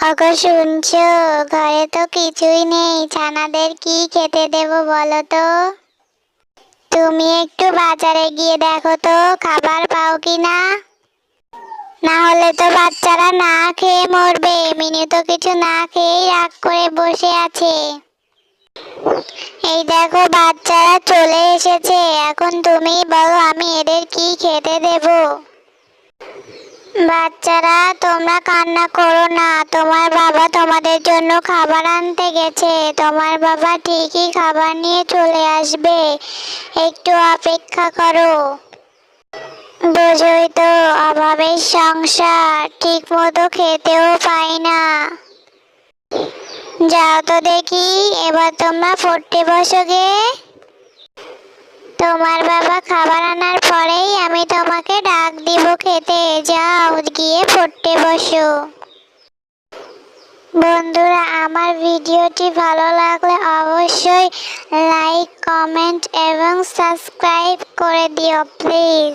ওগো শুনছো, ঘরে তো কিছুই নেই, ছানাদের কি খেতে দেবো বলো তো। তুমি একটু বাজারে গিয়ে দেখো তো খাবার পাও কিনা। না হলে তো বাচ্চারা না খেয়ে মরবে। মিনু তো কিছু না খেয়েই রাগ করে বসে আছে। এই দেখো বাচ্চারা চলে এসেছে, এখন তুমি বলো আমি এদের কি খেতে দেবো। বাচ্চারা তোমরা কান্না করো না, তোমার বাবা তোমাদের জন্য খাবার আনতে গেছে। তোমার বাবা ঠিকই খাবার নিয়ে চলে আসবে, একটু অপেক্ষা করো। বোঝোই তো, অভাবের সংসার, ঠিক মতো খেতেও পাই না। যাও তো দেখি, এবার তোমরা পড়তে বসো গে। তোমার বাবা খাবার আনার পরেই আমি তোমাকে ডাক দিব খেতে। যাও গিয়ে পড়তে বসো। বন্ধুরা, আমার ভিডিওটি ভালো লাগলে অবশ্যই লাইক, কমেন্ট এবং সাবস্ক্রাইব করে দিও প্লিজ।